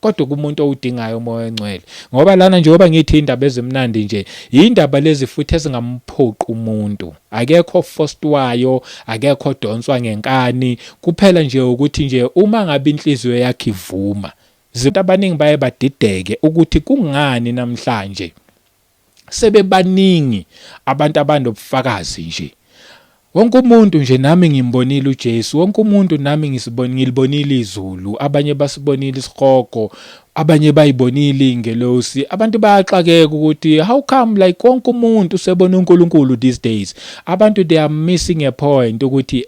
kodwa kumuntu owudingayo umoya ongcwele. Ngoba lana njengoba ngithi indaba ezimnandi nje, indaba lezi futhi ezingamphoqi umuntu. Akekho forcedwayo, akekho donswa ngenkani, kuphela nje ukuthi nje uma ngabe inhliziyo yakhe ivuma. Izinto abaningi baye badideke ukuthi kungani namhlanje sebebaningi abantu abanobufakazi nje. Wonke umuntu nje nami ngimbonile uJesu, wonke umuntu nami ngilibonile izulu, abanye basibonile isikhoko, abanye bayibonile ingelosi. Abantu bayaxakeka ukuthi how come like wonke umuntu sebona uNkulunkulu these days. Abantu they are missing a point ukuthi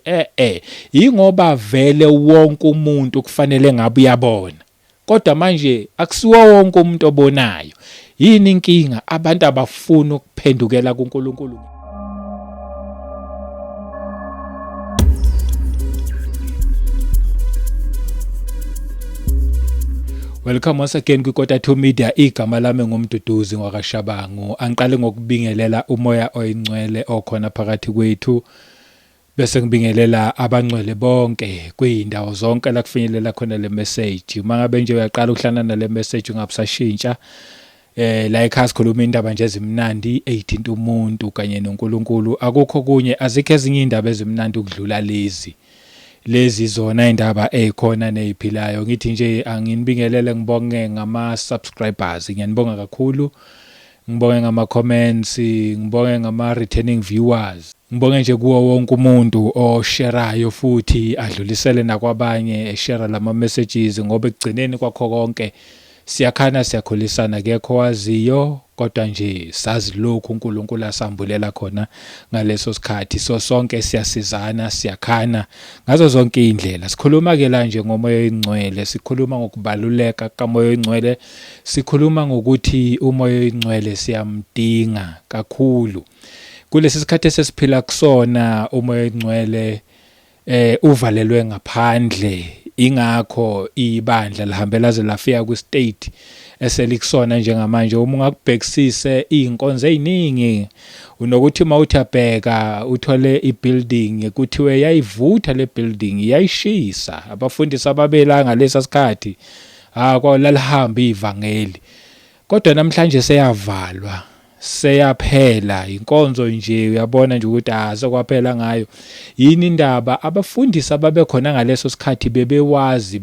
ingoba vele wonke umuntu kufanele ngabe uyabona. Kodwa manje akusiwo wonke umuntu obonayo. Yini inkinga? Abantu abafuna ukuphendukela kuNkulunkulu. Welcome once again kuKota 2 Media. Igama lami ngumduduzi ngwakashabangu. Angiqale ngokubingelela umoya oyingcwele okhona phakathi kwethu. Bese ngibingelela abangcwele bonke kuyindawo zonke la kufinyelela khona le message. Mangabe nje uyaqala ukuhlana nale message ungabusashintsha. La ekhaya sikhuluma indaba nje ezimnandi ezithinta umuntu kanye noNkulunkulu. Akukho kunye, azikho ezinye indaba ezimnandi ukudlula lezi zona indaba ezikhona neziphilayo. Ngithi nje anginibingelele, ngibonge ngama subscribers, ngiyanibonga kakhulu. Ngibonge ngama comments, ngibonge ngama returning viewers. Ngibonge nje kuwo wonke umuntu oshareayo futhi adlulisele nakwabanye, eshare lama messages, ngoba ekugcineni kwakho konke siyakhana siyakhulisana, akekho waziyo, kodwa nje sazi lokhu uNkulunkulu asambulela khona ngaleso sikhathi. So sonke siyasizana, siyakhana ngazo zonke indlela. Sikhuluma ke la nje ngomoya oyingcwele, sikhuluma ngokubaluleka kamoya oyingcwele, sikhuluma ngokuthi umoya oyingcwele siyamdinga kakhulu. Kulesi sikhathi esesiphila kusona umoya oyingcwele uvalelwe ngaphandle. Ingakho ibandla lihambela ze lafika kwistate eselikusona njengamanje. Uma ungakubhekisise izinkonzo eziningi, unokuthi mawuthabheka uthole ibuilding kuthiwe yayivutha le building, yayishisa. Abafundisi ababela ngalesa sikhathi kwalalihamba ivangeli, kodwa namhlanje seyavalwa, seyaphela inkonzo nje. Uyabona nje ukuthi sekwaphela ngayo. Yini indaba? Abafundisi ababekhona ngaleso sikhathi bebewazi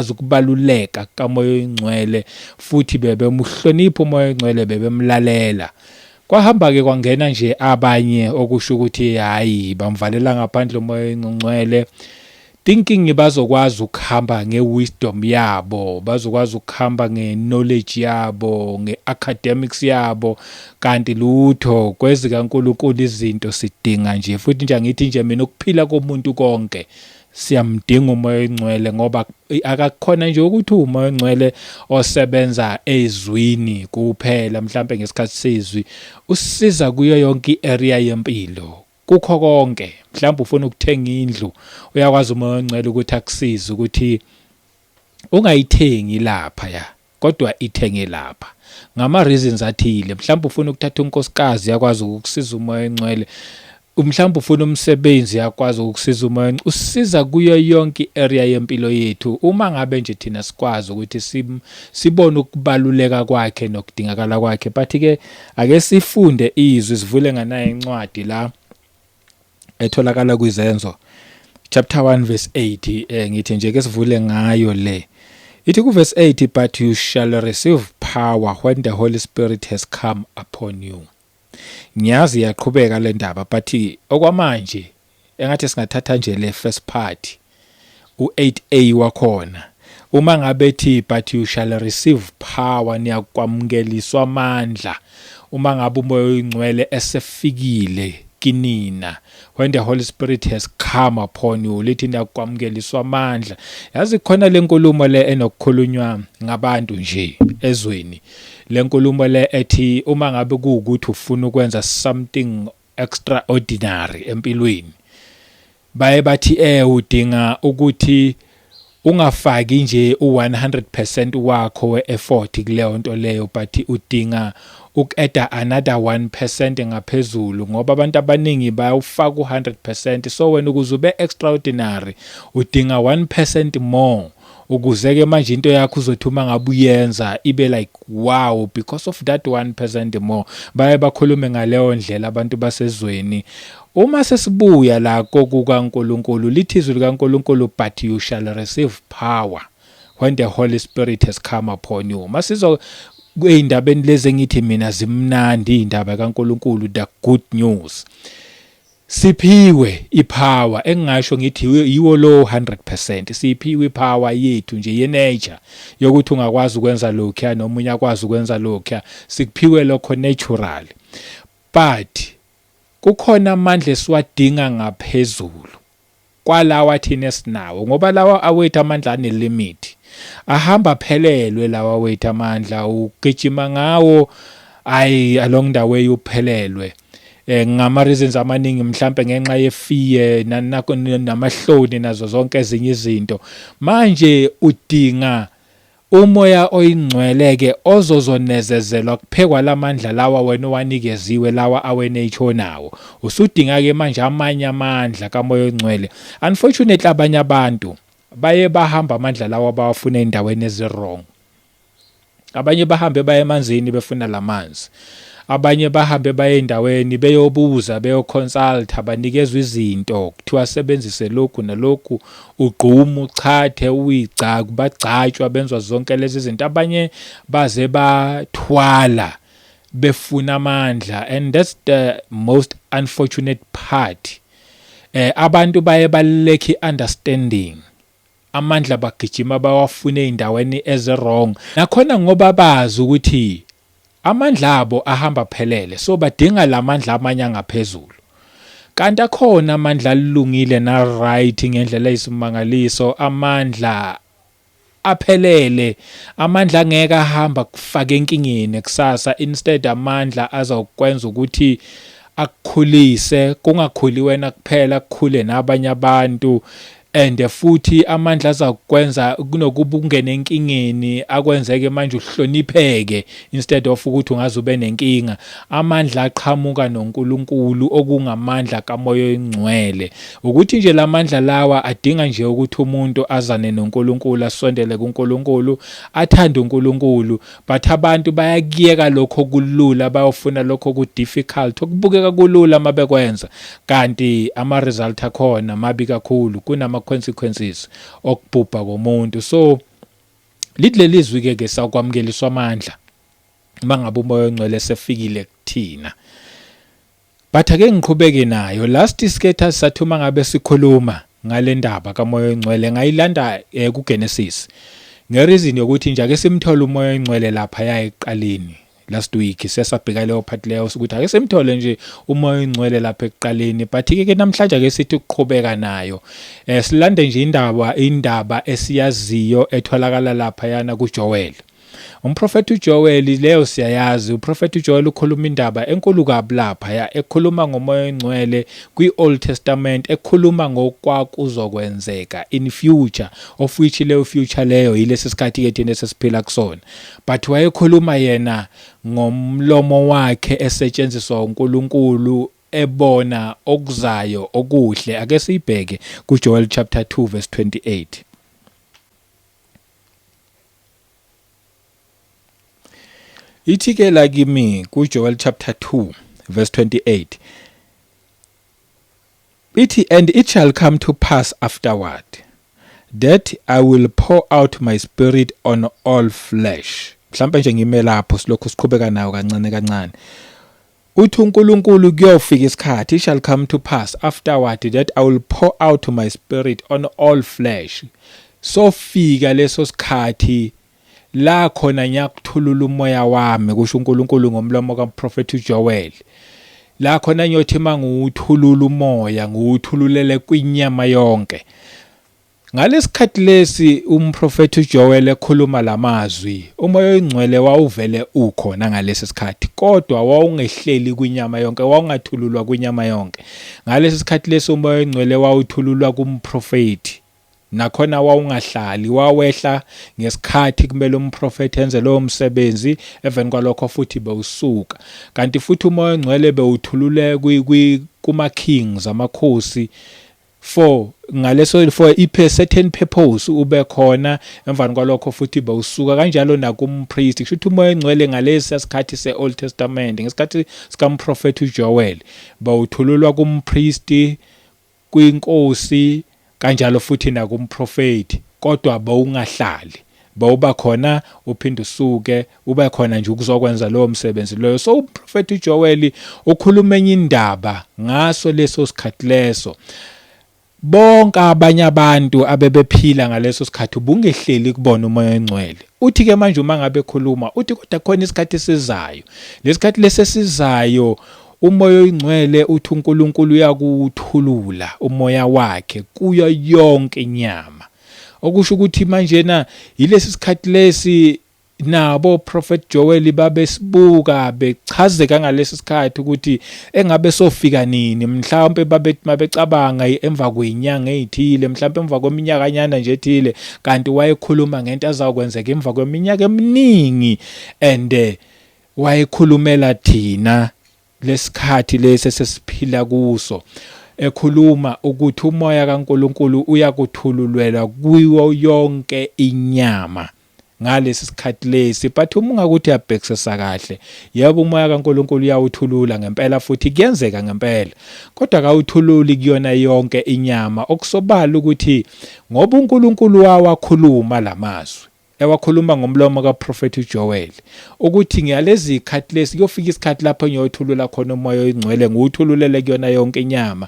ukubaluleka kamoya oyingcwele, futhi bebemuhlonipha umoya oyingcwele, bebemlalela. Kwahamba ke kwangena nje abanye okusho ukuthi hayi bamvalela ngaphandle umoya oyingcwele, thinking bazokwazi ukuhamba ngewisdom yabo, bazokwazi ukuhamba ngeknowledge yabo, ngeacademics yabo, kanti lutho kwezi kaNkulunkulu izinto sidinga nje. Futhi nje ngithi nje mina ukuphila komuntu konke siyamdinga umoya oyingcwele, ngoba akakhona nje ukuthi umoya oyingcwele osebenza ezwini kuphela. Mhlambe ngesikhathi sezwi usisiza kuyo yonke iarea yempilo, kukho konke. Mhlawumbe ufuna ukuthenga indlu, uyakwazi umoya oyingcwele ukuthi akusize ukuthi ungayithengi lapha kodwa ithenge lapha ngama reasons athile. Mhlawumbe ufuna ukuthatha unkosikazi, yakwazi ukukusiza umoya oyingcwele. Mhlawumbe ufuna umsebenzi, yakwazi ukukusiza umoya oyingcwele. Usisiza kuyo yonke area yempilo yethu uma ngabe nje thina sikwazi ukuthi sibone ukubaluleka kwakhe nokudingakala kwakhe. But ke ake sifunde izwi, sivule nganayo incwadi la etholakala kwizenzo chapter 1 verse 8. Ngithi nje ke sivule ngayo le. Ithi ku verse 8, but you shall receive power when the Holy Spirit has come upon you. Ngiyazi yaqhubeka le ndaba, but okwamanje engathi singathatha nje le first part u8a wakhona. Uma ngabe ethi but you shall receive power, niyakwamukeliswa amandla uma ngabe umoya oyingcwele esefikile kinina. When the Holy Spirit has come upon you, lithi niyakwamukeliswa amandla. Yazi khona le nkulumo le enokukhulunywa ngabantu nje ezweni. Le nkulumo le ethi uma ngabe kuukuthi ufuna ukwenza something extraordinary empilweni, baye bathi udinga ukuthi ungafaki nje u100% wakho we-effort kuleyo nto leyo, but udinga uku-add another 1% ngaphezulu, ngoba abantu abaningi bayawufaka u100%. So wena ukuze ube extraordinary udinga 1% more ukuze ke manje into yakho uzothi uma ngabe uyenza ibe like wow, because of that 1% more. Baye bakhulume ngaleyo ndlela abantu basezweni. Uma sesibuya la kukaNkulunkulu, lithi izwi likaNkulunkulu, but you shall receive power when the Holy Spirit has come upon you. Masizo kuyindabeni lezi ngithi mina zimnandi indaba kaNkulunkulu, the good news. Siphiwe ipower, engingasho ngithi yiwo lo 100%. Siphiwe ipower yethu nje ye-nature yokuthi ungakwazi ukwenza lokho noma unyakwazi ukwenza lokho. Sikuphiwe lokho natural. But kukhona amandla esiwadinga ngaphezulu kwalawa thina esinawo, ngoba lawa awethu amandla anelimit. Ahamba phelelwe lawa wethu amandla, ugijima ngawo along the way uphelelwe. Ngama reasons amaningi, mhlambe ngenxa yefear namahloni nazo zonke ezinye izinto. Manje udinga umoya oyingcweleke ozozonezezelwa kuphekwa lamandla lawa wena owanikeziwe, lawa awenature nawo. Usudinga ke manje amanye amandla kamoya oyingcwele. Unfortunately abanye abantu baye bahamba amandla lawa bawafuna endaweni ezirong. Abanye bahambe baye emanzini befuna lamanzi. Abanye bahambe baye endaweni beyobuza, beyoconsult, abanikezwe izinto kuthiwa sebenzise lokhu nalokhu, ugqume, uchathe, uyigcaku, bagcatshwa, benzwa zonke lezi zinto. Abanye baze bathwala befuna amandla, and that's the most unfortunate part. Abantu baye balekhi understanding. Amandla bagijima bawafune endaweni ezirong. Nakhona ngoba bazi ukuthi amandla abo ahamba phelele, so badinga lamandla amanye angaphezulu. Kanti akhona amandla alungile na right ngendlela eyisimangaliso, amandla aphelele, amandla angeke ahamba kufaka enkingeni kusasa. Instead amandla azokwenza ukuthi akukhulise, kungakhuli wena kuphela, kukhule nabanye abantu. And futhi amandla azakwenza kunokuba ungene enkingeni, akwenzeke manje uhlonipheke instead of ukuthi ungaze ube nenkinga. Amandla aqhamuka noNkulunkulu okungamandla kamoya oyingcwele. Ukuthi nje lamandla lawa adinga nje ukuthi umuntu azane noNkulunkulu, asondele kuNkulunkulu, athande uNkulunkulu. But abantu bayakiyeka lokho kulula, bayofuna lokho ku difficult, okubukeka kulula mabekwenza, kanti ama result akhona mabi kakhulu, kunama consequences okubhubha komuntu. So lidleli izwi ke sakwamukeliswa amandla mangabe umoya oyingcwele sefikile kuthina. But ake ngiqhubeke nayo. Last isiketha sathuma ngabe sikhuluma ngale ndaba kamoya oyingcwele, ngayilanda kuGenesis ngereason yokuthi nje ake simthola umoya oyingcwele lapha yayiqaleni. Last week sesabheka leyo part leyo ukuthi ake simthole nje umoya oyingcwele lapha ekuqaleni. But ke namhlanje ake sithi ukuqhubeka nayo, silande nje indaba esiyaziyo etholakala lapha yana kuJoel. Umprofeti uJoel leyo siyayazi. Uprofeti uJoel ukhuluma indaba enkulu kabi lapha, ekhuluma ngomoya oyingcwele kwi-Old Testament, ekhuluma ngokwakuzokwenzeka in future, of which leyo future leyo yilesi sikhathi ke thina sesiphila kusona. But wayekhuluma yena ngomlomo wakhe esetshenziswa uNkulunkulu, ebona okuzayo okuhle. Ake siyibheke kuJoel chapter 2 verse 28. Ithi ke la kimi kuJoel chapter 2 verse 28, ithi, and it shall come to pass afterward that I will pour out my spirit on all flesh. Mhlawumbe nje ngime lapho silokho siqhubeka nayo kancane kancane. Uthi uNkulunkulu kuyofika isikhathi, it shall come to pass afterward that I will pour out my spirit on all flesh. So fika leso sikhathi la khona ngiyakuthulula umoya wami, kusho uNkulunkulu ngomlomo kaProfeti uJoel. La khona ngiyothi manguthulula umoya, nguthululele kwinyama yonke. Ngalesikhathi lesi umprofeti uJoel ekhuluma lamazwi, umoya oyingcwele wawuvele ukhona ngalesi sikhathi, kodwa wawungehleli kwinyama yonke, wawungathululwa kwinyama yonke. Ngalesi sikhathi lesi umoya oyingcwele wawuthululwa kumprofeti, nakhona wawungahlali, wawehla ngesikhathi kumele umprofeti enze lowo msebenzi, even kwalokho futhi bewusuka. Kanti futhi umoya oyingcwele bewuthulule kuma kings, amakhosi, for a certain purpose ube khona emvani kwalokho futhi bawusuka kanjalo nakumpriest. Kusho ukuthi umoya engcwele ngalesi sikhathi se-Old Testament, ngesikhathi sikamprofeti uJoel, bawuthululwa kumpriest, kwinkosi, kanjalo futhi nakumprofeti, kodwa bawungahlali, bawuba khona uphinde usuke, uba khona nje ukuzokwenza lowo msebenzi loyo. So uprofeti uJoel ukhuluma enye indaba ngaso leso sikhathi leso. Bonke abanye abantu abebephila ngaleso sikhathi ubungehleli kubona umoya engcwele. Uthi ke manje uma ngabe khuluma uthi kodwa khona isikhathi esizayo, lesikhathi lesesizayo umoya oyingcwele uthi uNkulunkulu uyakuthulula umoya wakhe kuyo yonke inyama. Okusho ukuthi manje na yilesi sikhathi lesi nabo Prophet Joel babesibuka bechazeka ngalesi sikhathi ukuthi engabe sofika nini, mhlawumbe babecabanga emva kwezinyanga ezithile, mhlawumbe emva kweminyakanyana nje ethile, kanti wayekhuluma ngento azakwenzeka emva kweminyaka eminingi, and wayekhulumela thina lesikhathi lesi sesiphila kuso, ekhuluma ukuthi umoya kaNkulunkulu uyakuthululela kuyo yonke inyama ngalesi sikhathi lesi. But uma ungakuthi uyabhekisisa kahle, yebo umoya kaNkulunkulu uyawuthulula ngempela futhi kuyenzeka ngempela, kodwa akawuthululi kuyona yonke inyama. Okusobala ukuthi ngoba uNkulunkulu wawakhuluma lamazwi, ewakhuluma ngomlomo kaProfeti uJoel, ukuthi ngiyalezi ikhathi lesi kuyofika isikhathi lapho ngiyothulula khona umoya oyingcwele, ngiwuthululele kuyona yonke inyama.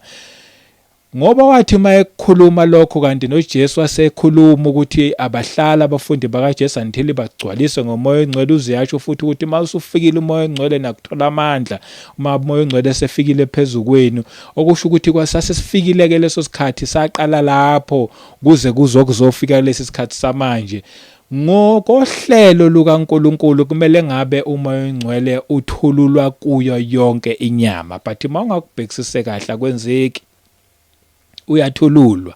Ngoba wathi mayekhuluma lokho, kanti noJesu wasekhuluma ukuthi abahlala abafundi bakaJesu until bagcwaliswe ngomoya oyingcwele. Uziyasho futhi ukuthi uma usufikile umoya oyingcwele nakuthola amandla, uma umoya oyingcwele sefikile phezulu kwenu, okusho ukuthi kwasase sifikile ke leso sikhathi saqala lapho kuze kuzofika lesi sikhathi samanje. Ngokohlelo lukaNkulunkulu kumele ngabe umoya oyingcwele uthululwa kuyo yonke inyama, but uma ungakubhekisise kahle akwenzeki. Uyathululwa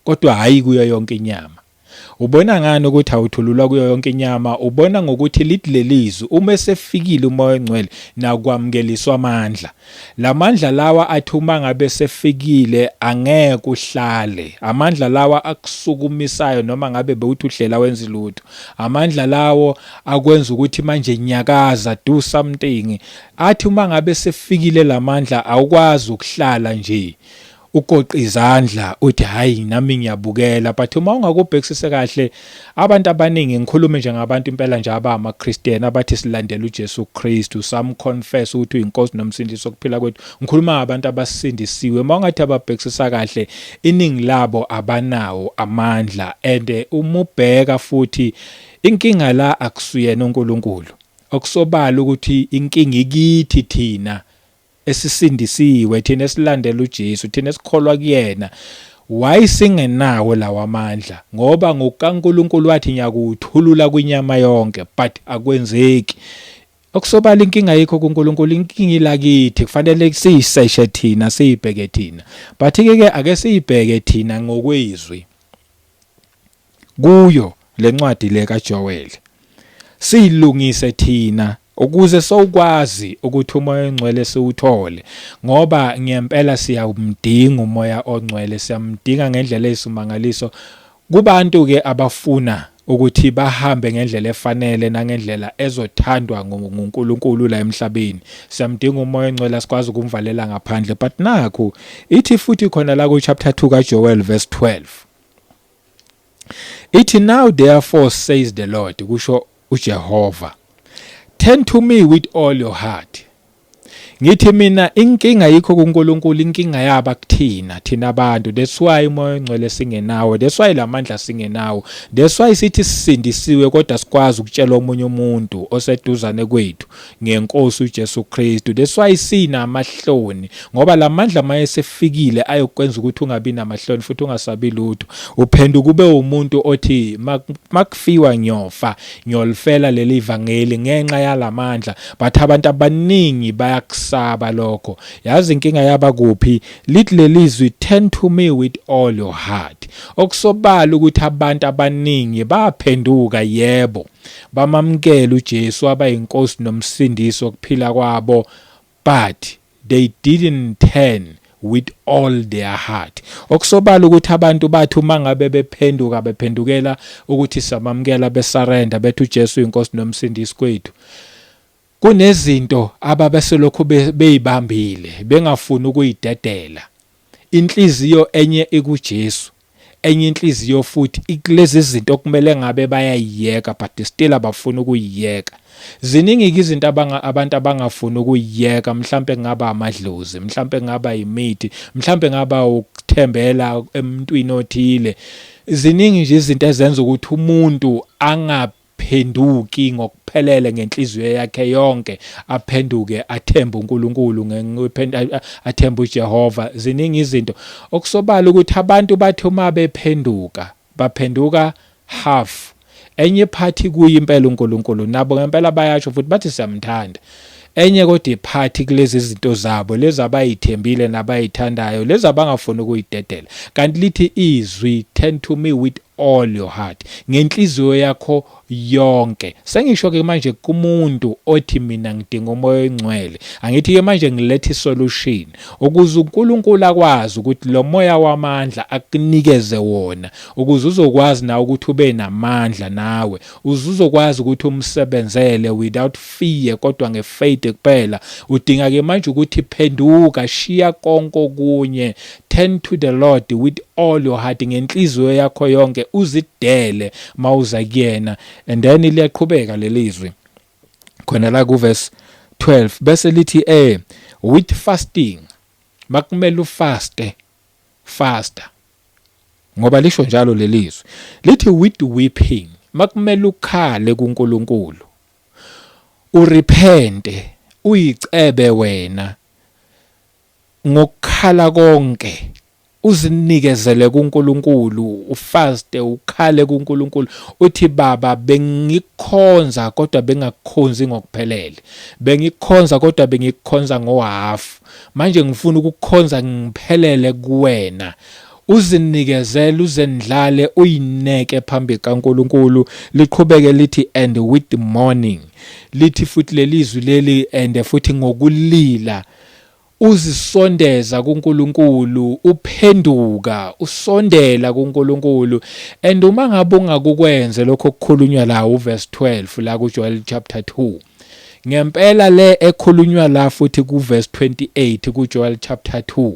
kodwa hayi kuyo yonke inyama. Ubona ngani ukuthi awuthululwa kuyo yonke inyama? Ubona ngokuthi lithi lelizwi uma esefikile umoya oyingcwele nakwamukeliswa amandla. Lamandla lawa athi uma ngabe sefikile angeke uhlale. Amandla lawa akusukumisayo noma ngabe bewuthi uhlela wenza lutho. Amandla lawo akwenza ukuthi manje nyakaza, do something. Athi uma ngabe sefikile lamandla awukwazi ukuhlala nje ugoqa izandla uthi hayi nami ngiyabukela. But uma ungakubhekisise kahle, abantu abaningi, ngikhulume nje ngabantu impela nje abamaKristiyan abathi silandela uJesu Kristu, samconfess ukuthi uyinkosi nomsindisi wokuphila kwethu, ngikhuluma ngabantu abasindisiwe. Uma ungathi ababhekisisa kahle, iningi labo abanawo amandla, and uma ubheka futhi inkinga la akusuyena uNkulunkulu. Okusobala ukuthi inkinga ikithi thina esisindisiwe, thina esilandela uJesu, thina esikholwa kuyena. Wayisingenawo lawa amandla ngoba ngokaNkulunkulu wathi ngiyakuthulula kwinyama yonke, but akwenzeki. Okusobala inkinga yikho kuNkulunkulu, inkinga ilakithi, kufanele siyiseshe thina, siyibheke thina. But ke ake siyibheke thina ngokwezwi kuyo lencwadi le kaJoel, siyilungise thina ukuze sokwazi ukuthi umoya ongcwele siwuthole, ngoba ngempela siyamdinga umoya ongcwele, siyamdinga ngendlela eyisimangaliso kubantu ke abafuna ukuthi bahambe ngendlela efanele nangendlela ezothandwa nguNkulunkulu la emhlabeni. Siyamdinga umoya ongcwele, sikwazi ukumvalela ngaphandle. But nakho ithi futhi khona la ku chapter 2 kaJoel verse 12, ithi now therefore says the Lord, kusho uJehova, turn to me with all your heart. Ngithi mina inkinga yikho kuNkulunkulu, inkinga yaba kuthina, thina abantu. That's why umoya ongcwele singenawo, that's why lamandla singenawo, that's why sithi sisindisiwe kodwa sikwazi ukutshela omunye umuntu oseduzane kwethu ngenkosi uJesu Kristu. That's why sinamahloni, ngoba lamandla maye sefikile ayokwenza ukuthi ungabi namahloni futhi ungasabi lutho, uphenduka ube umuntu othi makufiwa nyofa nyolfela leli ivangeli ngenxa yalamandla. But abantu abaningi bayakusaba lokho. Yazi inkinga yaba kuphi? Lithi lelizwi turn to me with all your heart. Okusobala ukuthi abantu abaningi baphenduka, yebo, bamamkela uJesu abayinkosi nomsindisi wokuphila kwabo, but they didn't turn with all their heart. Okusobala ukuthi abantu bathi uma ngabe bephendukela ukuthi samamukela besarenda bethi uJesu inkosi nomsindisi kwethu, kunezinto ababeselokhu beyibambile bengafuni ukuyidedela. Inhliziyo enye ikuJesu, enye inhliziyo futhi ikulezi zinto okumele ngabe bayayiyeka but still abafuna ukuyiyeka. Ziningi izinto abantu abangafuni ukuyiyeka, mhlambe ngaba amadlozi, mhlambe ngaba imithi, mhlambe ngaba ukuthembela emntwini othile. Ziningi nje izinto ezenza ukuthi umuntu angaphenduki ngokuphelele ngenhliziyo yakhe yonke, aphenduke athembe uNkulunkulu, athembe uJehova. Ziningi izinto okusobala ukuthi abantu bathi uma baphenduka half, enye phathi kuyimpela uNkulunkulu, nabo ngempela bayasho futhi bathi siyamthanda. Enye kodwa iphathi kulezi zinto zabo lezi abayithembile nabayithandayo, lezi abangafuni ukuyidedela. Kanti lithi izwi, turn to me with all your heart, ngenhliziyo yakho yonke. Sengisho ke manje kumuntu othi mina ngidinga umoya oyingcwele, angithi ke manje ngilethe isolution ukuze uNkulunkulu akwazi ukuthi lo moya wamandla akunikeze wona, ukuze uzokwazi nawe ukuthi ube namandla nawe, uzokwazi ukuthi umsebenzele without fear kodwa ngefaith kuphela. Udinga ke manje ukuthi phenduka, shiya konke okunye, turn to the Lord with all your heart, ngenhliziyo yakho yonke, uzidele mawuza kuyena. And then liyaqhubeka lelizwi khona la ku verse 12 bese lithi with fasting, makumele fasta ngoba lisho njalo lelizwi. Lithi with weeping, makumele ukhale kuNkulunkulu, urepente, uyicebe wena ngokukhala konke, uzinikezele kuNkulunkulu, ufaste, ukhale kuNkulunkulu, uthi Baba bengikhonza kodwa bengakukhonzi ngokuphelele, bengikhonza kodwa bengikhonza ngohalf, manje ngifuna ukukhonza ngiphelele kuwena. Uzinikezele, uzendlale, uyineke phambi kaNkulunkulu. Liqhubeke lithi and with mourning, lithi futhi lelizwi leli and futhi ngokulila, uzisondeza kuNkulunkulu, uphenduka, usondela kuNkulunkulu. And uma ngabe ungakukwenze lokho okukhulunywa la uverse 12 la kuJoel chapter 2, ngempela le ekhulunywa la futhi kuverse 28 kuJoel chapter 2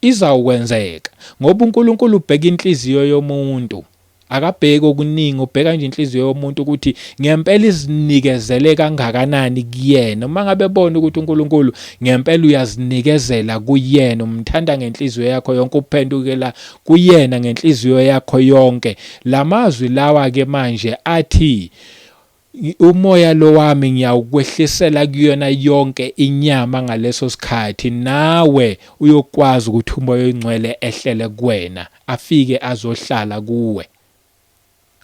izawukwenzeka, ngoba uNkulunkulu ubheka inhliziyo yomuntu, akabheki okuningi, ubheka nje inhliziyo yomuntu ukuthi ngempela izinikezele kangakanani kuyena. Uma ngabe bona ukuthi uNkulunkulu ngempela uyazinikezela kuyena, umthanda ngenhliziyo yakho yonke, uphendukela kuyena ngenhliziyo yakho yonke, lamazwi lawa ke manje athi umoya lo wami ngiyawukwehlisela kuyona yonke inyama ngaleso sikhathi, nawe uyokwazi ukuthi umoya oyingcwele ehlele kuwena, afike azohlala kuwe.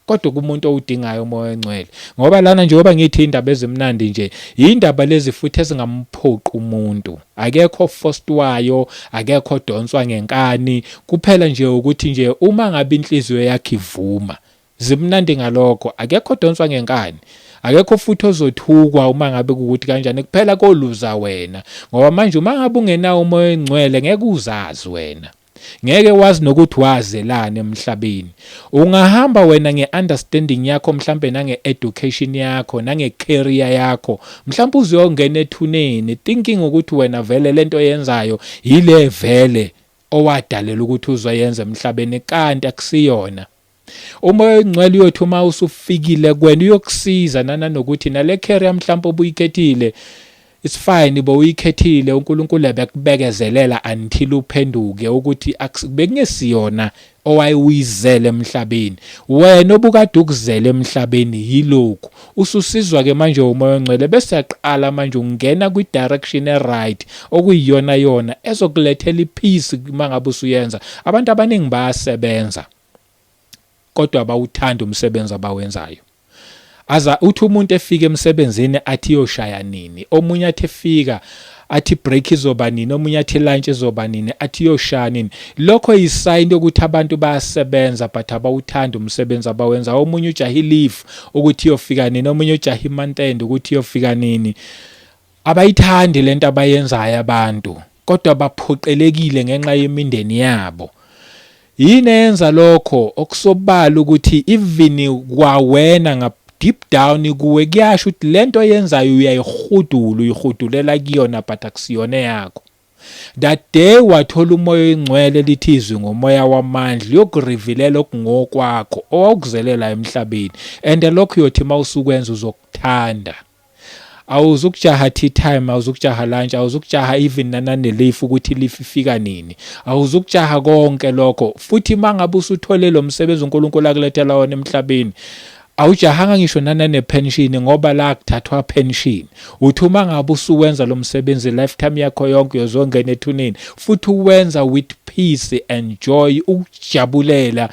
Kodwa kumuntu owudingayo umoya oyingcwele, ngoba lana njengoba ngithi indaba ezimnandi nje, indaba lezi futhi ezingamphoqi umuntu, akekho forcedwayo, akekho donswa ngenkani, kuphela nje ukuthi nje uma ngabe inhliziyo yakhe ivuma, zimnandi ngalokho, akekho donswa ngenkani. Akekho futhi ozothukwa uma ngabe ukuthi kanjani, kuphela koluza wena, ngoba manje uma ngabe ungenawo umoya oyingcwele ngeke uzazi wena, ngeke wazi nokuthi wazelana emhlabeni. Ungahamba wena nge-understanding yakho, mhlambe nange-education yakho, nange-career yakho, mhlambe uzuyongena ethuneni thinking ukuthi wena vele lento oyenzayo yile vele owadalela ukuthi uzoyenza emhlabeni, kanti akusiyona. Umoya oyingcwele uyothi uma usufikile kwena uyokusiza nanokuthi nale career mhlawumbe obuyikhethile, it's fine boyikhethile, uNkulunkulu ebekubekezelela until uphenduke ukuthi bekungesiyona owayewizele emhlabeni, wena obukade ukuzele emhlabeni yilokhu. Ususizwa ke manje umoya oyingcwele bese yaqala manje ungena kwi-direction e-right, okuyiyona yona ezokulethela ipeace mangabe usuyenza. Abantu abaningi bayasebenza kodwa abawuthanda umsebenzi abawenzayo. Aza uthi umuntu efika emsebenzini athi yoshaya nini, omunye athi efika athi break izoba nini, omunye athi lunch izoba nini, athi yoshaya nini. Lokho yisign yokuthi abantu bayasebenza but abawuthanda umsebenzi abawenza. Omunye ujaha leave ukuthi yofika nini, omunye ujaha imonth end ukuthi yofika nini. Abayithandi lento abayenzayo abantu. kodwa baphoqelekile ngenxa yemindeni yabo. Yini enza lokho? Okusobala ukuthi even kwawena deep down kuwe kuyasho ukuthi lento oyenzayo uyihudulela kuyona but akusiyona yakho. That day wathola umoya oyingcwele lithizwe ngomoya wamandla yokurevealela okungokwakho owawukuzelela emhlabeni, and lokho yothi mawusukwenza uzokuthanda. Awuzukujaha tea time, awuzukujaha lunch, awuzukujaha even nanane-leaf ukuthi leaf ifika nini, awuzukujaha konke lokho. Futhi mangabe usuthole lo msebenzi uNkulunkulu akulethela wona emhlabeni, awujahanga ngisho nanane-pension ngoba la kuthathwa pension. Uthi uma ngabe usuwenza lo msebenzi lifetime yakho yonke uyozongena ethuneni, futhi uwenza with peace and joy, ukujabulela.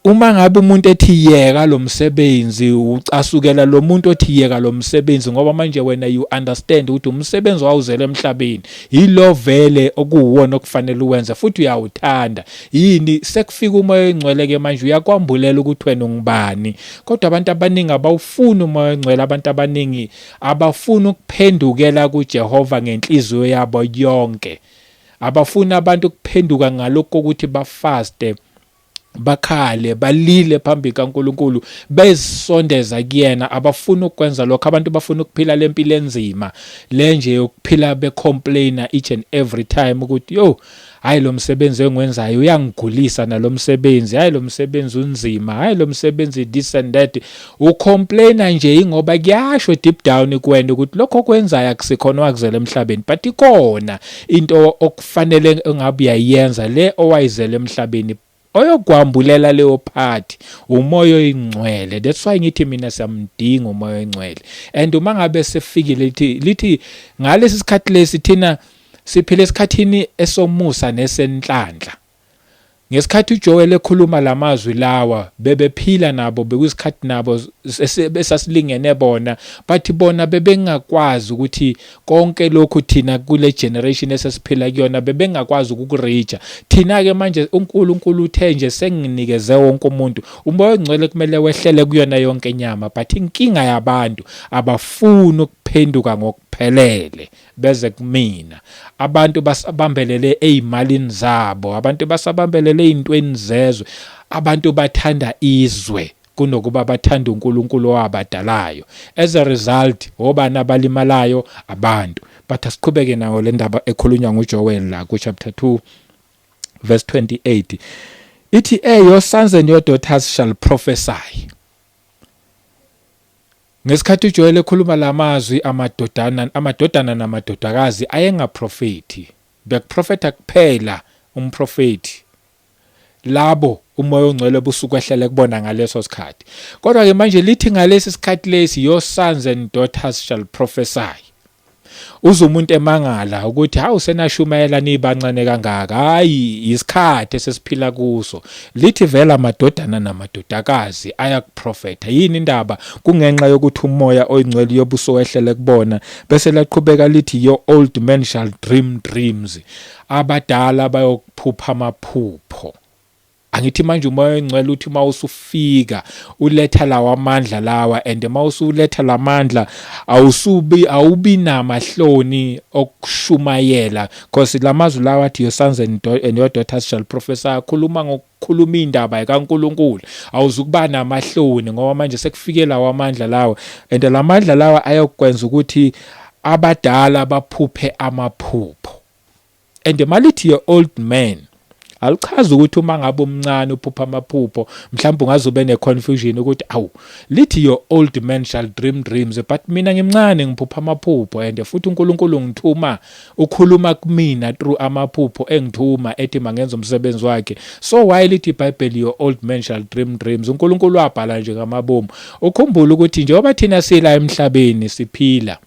Uma ngabe umuntu ethi yeka lo msebenzi, ucasukela lo muntu othi yeka lo msebenzi ngoba manje wena you understand ukuthi umsebenzi wawuzela emhlabeni, yilo vele okuwona okufanele uwenze futhi uyawuthanda. Yini sekufika umoya oyingcwele ke manje uyakwambulela ukuthi wena ungubani. Kodwa abantu abaningi abawufuni umoya oyingcwele, abantu abaningi abafuni ukuphendukela kuJehova ngenhliziyo yabo yonke. Abafuni abantu ukuphenduka ngalokho ukuthi bafaste, bakhale, balile phambi kaNkulunkulu, bezisondeza kuyena. Abafuna ukwenza lokho. Abantu bafuna ukuphila lempilo enzima le nje yokuphila becomplaina each and every time ukuthi hayi lo msebenzi engiwenzayo uyangigulisa, nalo msebenzi hayi lo msebenzi unzima, hayi lo msebenzi this and that. Ucomplaina nje ingoba kuyasho deep down kuwena ukuthi lokho okwenzayo akusikhona wakuzela emhlabeni, but ikhona into okufanele engabe uyayenza le owayizela emhlabeni oyokwambulela leyo phathi, umoya oyingcwele. That's why ngithi mina siyamdinga umoya oyingcwele. And uma ngabe sefikile lithi ngalesi sikhathi lesi thina siphile esikhathini esomusa nesenhlanhla. Ngesikhathi uJoel ekhuluma lamazwi lawa, bebephila nabo, bekuyisikhathi nabo besasilingene bona, but bona bebengakwazi ukuthi konke lokhu thina kule generation esesiphila kuyona bebengakwazi ukukureacha. Thina ke manje uNkulunkulu uthe nje senginikeze wonke umuntu umoya oyingcwele, kumele wehlele kuyona yonke inyama, but inkinga yabantu abafuni ukuphenduka ngokuphelele beze kumina. Abantu basabambelele ezimalini zabo, abantu basabambelele ezintweni zezwe, abantu bathanda izwe kunokuba bathanda uNkulunkulu owabadalayo. As a result, obani abalimalayo? Abantu. But asiqhubeke nawo le ndaba ekhulunywa nguJoel la ku chapter 2 verse 28. Ithi, your sons and your daughters shall prophesy. Ngesikhathi uJoel ekhuluma lamazwi, amadodana namadodakazi ayengaprofeti, bekuprofeta kuphela umprofeti labo umoya ongcwele busuku ehlele kubona ngaleso sikhathi. Kodwa ke manje lithi ngalesi sikhathi lesi, your sons and daughters shall prophesy. Uze umuntu emangala ukuthi hawu senashumayela nibancane kangaka, hayi isikhathi esesiphila kuso. Lithi vela amadodana namadodakazi ayakuprofeta. Yini indaba? Kungenxa yokuthi umoya oyingcwele yobuso ehlele kubona. Bese laqhubeka lithi, your old men shall dream dreams. Abadala bayokuphupha amaphupho. Angithi manje umoya oyingcwele uthi mawusufika uletha lawa amandla lawa, and mawusuletha lamandla awubi namahloni okushumayela, because lamazwi lawa athi your sons and your daughters shall prophesy akhuluma ngokukhuluma indaba kaNkulunkulu. Awuzukuba namahloni ngoba manje sekufike lawa amandla lawa, and lamandla lawa ayokwenza ukuthi abadala baphuphe amaphupho. And malithi your old man, alichaza ukuthi uma ngabe umncane uphupha amaphupho, mhlawumbe ungazobe ne-confusion ukuthi lithi your old man shall dream dreams, but mina ngimncane ngiphupha amaphupho, and futhi uNkulunkulu ngithuma ukhuluma kumina through amaphupho engithuma ethi mangenza umsebenzi wakhe. So why lithi iBhayibheli your old man shall dream dreams? uNkulunkulu wabhala nje ngamabomu. Ukhumbula ukuthi njengoba thina sila emhlabeni siphila,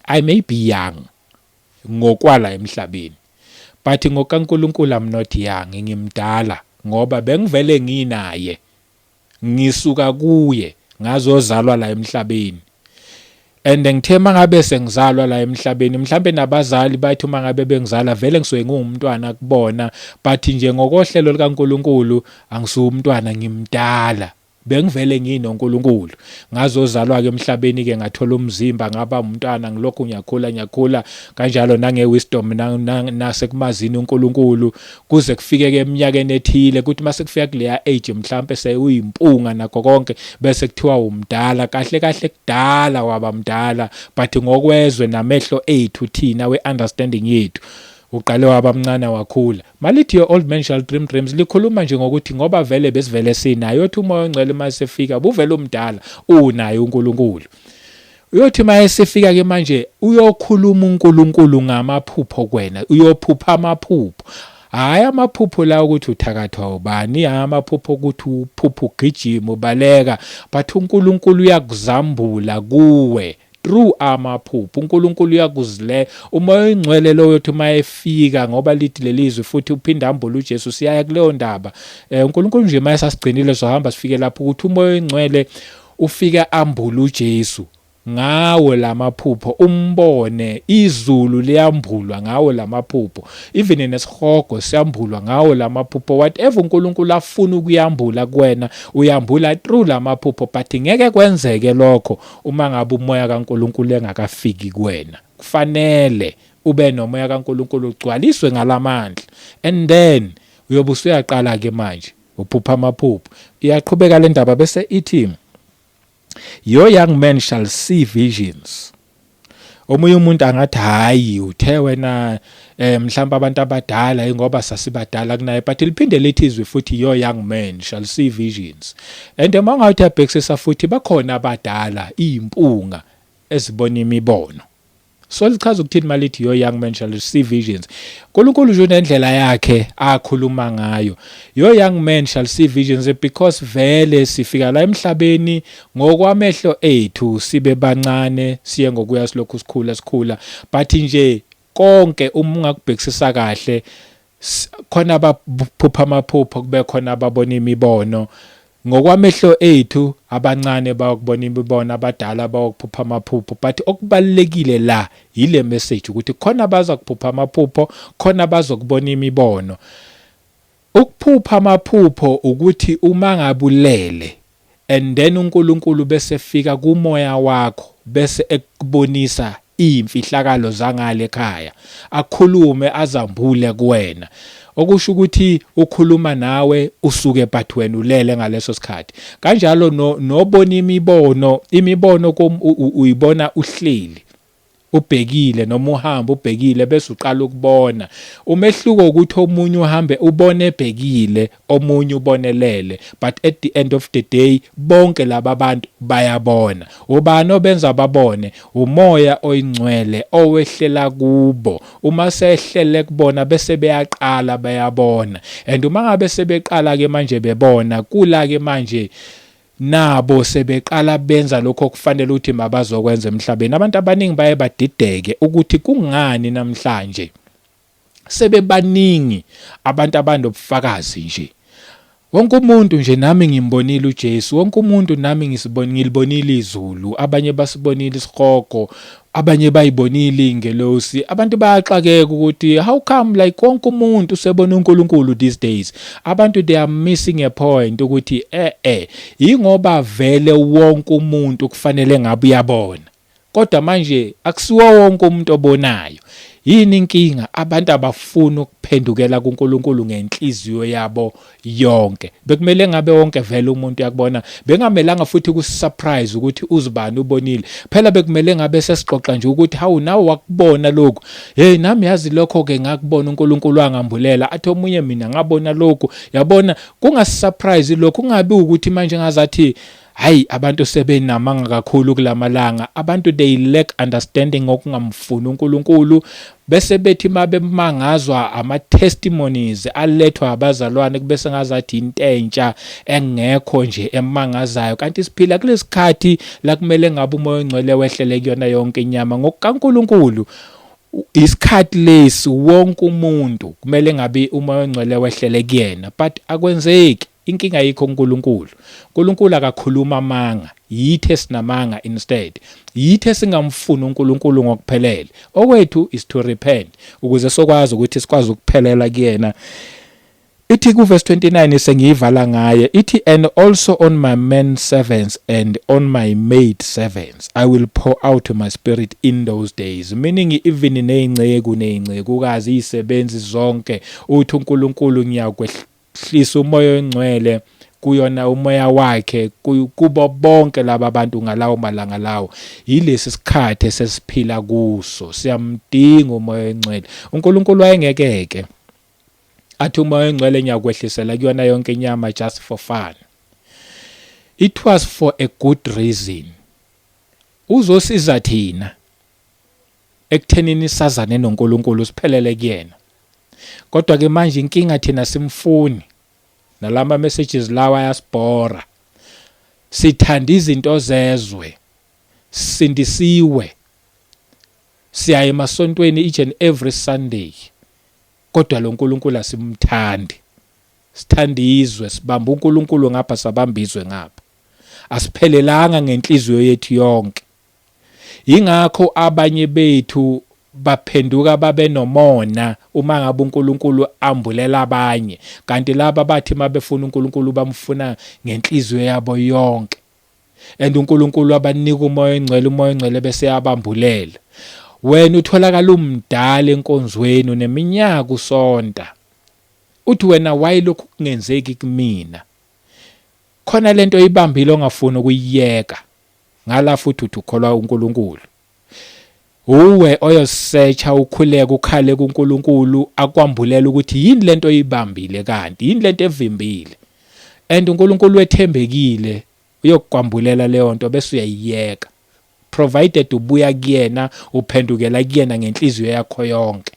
I may be young ngokwala emhlabeni, but ngokaNkulunkulu I'm not young, ngimdala ngoba bengivele nginaye, ngisuka kuye, ngazozalwa la emhlabeni. And ngithe mangabe sengizalwa la emhlabeni, mhlambe nabazali bathi mangabe bengizala vele ngisuke ngumntwana kubona, but nje ngokohlelo likaNkulunkulu angisuye umntwana, ngimdala bengivele nginoNkulunkulu ngazozalwa ke emhlabeni ke ngathola umzimba ngaba umntwana ngilokhu ngiyakhula kanjalo nangewisdom nasekumazini uNkulunkulu kuze kufike ke eminyakeni ethile kuthi mase kufika kuleya age mhlambe seyuyimpunga nakho konke bese kuthiwa umdala kahle kudala waba mdala but ngokwezwe namehlo ethu thina we-understanding yethu uqale wabamncane wakhula malithi your old man shall dream dreams likhuluma nje ngokuthi ngoba vele besivele sinayo yothi umoya ongcwele masefika buvela umdala unayo uNkulunkulu uyothi mayesefika ke manje uyokhuluma uNkulunkulu ngamaphupho kwena uyophupha amaphupho hayi amaphupho la ukuthi uthakathwa ubani amaphupho ukuthi uphupho ugijima ubaleka but uNkulunkulu uyakuzambula kuwe through amaphupho uNkulunkulu uyakuzile umoya ongcwele lo yothi mayefika ngoba lithi lelizwe futhi uphinda ambule uJesu siyaya kuleyo ndaba uNkulunkulu nje mayesasigcinile sohamba sifike lapho ukuthi umoya ongcwele ufika ambule uJesu ngawo lamaphupho umbone izulu liyambulwa ngawo lamaphupho even nesihogo siyambulwa ngawo lamaphupho whatever uNkulunkulu afuna ukuyambula kuwena uyambula through lamaphupho but ngeke kwenzeke lokho uma ngabe umoya kaNkulunkulu engakafiki kuwena kufanele ube nomoya kaNkulunkulu ugcwaliswe ngalamandla and then uyobe usuyaqala ke manje uphupha amaphupho iyaqhubeka le ndaba bese ithi your young man shall see visions. Omunye umuntu angathi hayi uthe wena mhlawumbe abantu abadala ngoba sasibadala kunaye but liphinde lethizwe futhi your young man shall see visions. And mangawuthi abhekisisa futhi bakhona abadala impunga ezibona imibono. So lichaza ukuthini malithi your young man shall see visions. uNkulunkulu nje nendlela yakhe akhuluma ngayo. Your young man shall see visions because vele sifika la emhlabeni ngokwamehlo ethu sibe bancane siye ngokuya silokhu sikhula but nje konke uma ungakubhekisisa kahle khona abaphupha amaphupho kube khona ababona imibono ngokwamehlo ethu abancane bayokubona imibono abadala bayokuphupha amaphupho but okubalekile la ile message ukuthi khona abazakuphupha amaphupho khona abazokubona imibono ukuphupha amaphupho ukuthi uma ngabulele and then uNkulunkulu bese fika kumoya wakho bese ekubonisa imfihlakalo zangale ekhaya akhulume azambule kuwena okusho ukuthi ukhuluma nawe usuke but wena ulele ngaleso sikhathi kanjalo nobona imibono uyibona uhleli ubhekile noma uhamba ubhekile bese uqala ukubona umehluko ukuthi omunye uhambe ubone ebhekile omunye ubonelele but at the end of the day bonke laba bantu bayabona ubani obenza babone umoya oyingcwele owehlela kubo uma sehlele kubona bese beyaqala bayabona and uma ngabe sebeqala ke manje bebona kula ke manje nabo sebeqala benza lokho kufanele ukuthi mabazokwenza emhlabeni abantu abaningi baye badideke ukuthi kungani namhlanje sebebaningi abantu abandobufakazi nje wonke umuntu nje nami ngimbonile uJesu wonke umuntu nami ngilibonile izulu abanye basibonile isihogo abanye bayibonile ingelosi abantu bayaxakeka ukuthi how come like wonke umuntu usebona uNkulunkulu these days abantu they are missing a point ukuthi ingoba vele wonke umuntu kufanele ngabe uyabona kodwa manje akusiwo wonke umuntu obonayo yini inkinga abantu abafuna ukuphendukela kuNkulunkulu ngenhliziyo yabo yonke bekumele ngabe wonke vele umuntu yakubona bengamelanga futhi kusurprise ukuthi uzibani ubonile phela bekumele ngabe sesixoxa nje ukuthi hawu nawe wakubona lokho hey nami yazi lokho ke ngakubona uNkulunkulu wangambulela athi omunye mina ngabona lokho yabona kungasurprise lokho kungabi ukuthi manje ngazathi hayi abantu sebenamanga kakhulu kulamalanga abantu they lack understanding okungamfuni uNkulunkulu bese bethi mabe mangazwa ama testimonies alethwa abazalwane kubese ngazathi into entsha engekho nje emangazayo kanti siphila kulesikhathi la kumele ngabe umoya ongcwele wehlele kuyona yonke inyama ngokuNkulunkulu isikhathi lesi wonke umuntu kumele ngabe umoya ongcwele wehlele kuyena but akwenzeki inkinga yikho uNkulunkulu akakhuluma amanga yithe sinamanga instead yithe singamfuni uNkulunkulu ngokuphelele okwethu is to repent ukuze sokwazi ukuthi sikwazi ukuphelela kuyena Ithi kuverse 29 sengiyivala ngaye ithi, and also on my men servants and on my maid servants I will pour out my spirit in those days, meaning even ney'ncekukazi izisebenzi zonke uthi uNkulunkulu ngiyakwehlisa umoya oyingcwele kuyona umoya wakhe kubo bonke laba bantu ngalawo malanga lawo. Yilesi sikhathi sesiphila kuso, siyamdinga umoya oyingcwele. uNkulunkulu wayengekeke athi umoya oyingcwele ngiyakwehlisela kuyona yonke inyama just for fun. It was for a good reason. Uzosiza thina ekuthenini sazane noNkulunkulu siphelele kuyena. Kodwa ke manje inkinga thina simfuni. Nalama messages lawa ayasibhora. Sithanda izinto zezwe. Sindisiwe. Siya emasontweni each and every Sunday. Kodwa lo nkulunkulu asimthandi. Sithanda izwe, sibamba uNkulunkulu ngapha sabambizwe ngapha. Asiphelelanga ngenhliziyo yethu yonke. Ingakho abanye bethu baphenduka babe nomona uma ngabe uNkulunkulu ambulela abanye, kanti laba bathi mabefuna uNkulunkulu bamfuna ngenhliziyo yabo yonke. And uNkulunkulu abanika umoya oyingcwele bese yabambulela. Wena utholakala umdala enkonzweni uneminyaka usonta. Uthi wena why lokhu kungenzeki kumina? Khona lento ibambile ongafuna ukuyiyeka. Ngala futhi uthi ukholwa uNkulunkulu. Uwe oyosearcha ukhuleka ukhale kuNkulunkulu akwambulela ukuthi yini lento ibambile kanti yini lento evimbile. And uNkulunkulu wethembekile uyokwambulela leyo nto bese uyayiyeka. Provided ubuya kuyena uphendukela kuyena ngenhliziyo yakho yonke.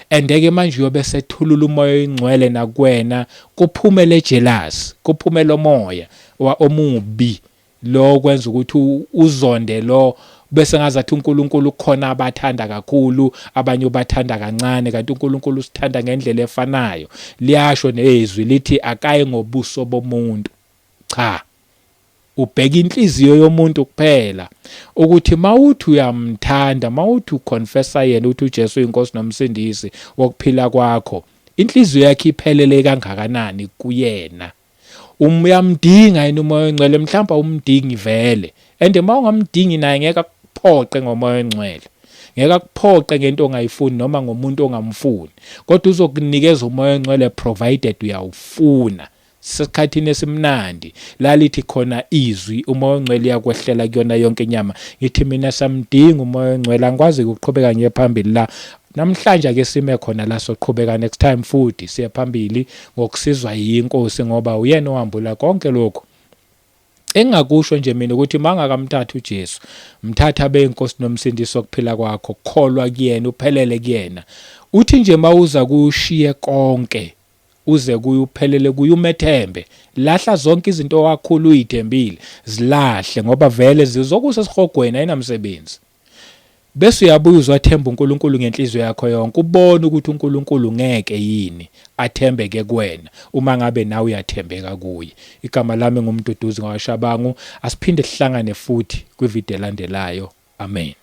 Andeke manje uyobe sethulula umoya oyingcwele nakwena kuphumele jealous, kuphumele umoya omubi lo kwenza ukuthi uzonde lo bese ngazathi uNkulunkulu khona abathanda kakhulu abanye ubathanda kancane kanti uNkulunkulu usithanda ngendlela efanayo. Liyasho nezwi lithi akaye ngobuso bomuntu. Cha. Ubheka inhliziyo yomuntu kuphela ukuthi mawuthi uyamthanda, mawuthi uconfessa yena ukuthi uJesu uyinkosi nomsindisi wokuphila kwakho, inhliziyo yakhe iphelele kangakanani kuyena. Uyamdinga yena umoya oyingcwele, mhlawumbe umdingi vele. And mawungamdingi naye ngeke akuphoqe ngomoya oyingcwele. Ngeke akuphoqe ngento ongayifuni noma ngomuntu ongamfuni. Kodwa uzokunikeza umoya oyingcwele provided uyawufuna. Sikhathini esimnandi lalithi khona izwi umoya oyingcwele yakwehlela kuyona yonke inyama. Ngithi mina samdinga umoya oyingcwele, angikwazi ukuqhubeka ngiye phambili la. Namhlanje ake sime khona la soqhubeka next time futhi siya phambili ngokusizwa yinkosi ngoba uyena ohambula konke lokho. Engakusho nje mina ukuthi mangakamthatha uJesu, mthatha beyinkosi nomsindisi wokuphila kwakho, kholwa kuyena, uphelele kuyena. Uthi nje mawuza kushiye konke uze kuyuphelele kuyumethembe, lahla zonke izinto wakhulu uyithembile zilahle ngoba vele zizokusa sihogweni ayinamsebenzi. Bese uyabuya uzothemba uNkulunkulu ngenhliziyo yakho yonke, ubone ukuthi uNkulunkulu ngeke yini athembeke kuwena uma ngabe nawe uyathembeka kuye. Igama lami nguMduduzi ngwaShabangu. Asiphinde sihlangane futhi kwivideo elandelayo. Amen.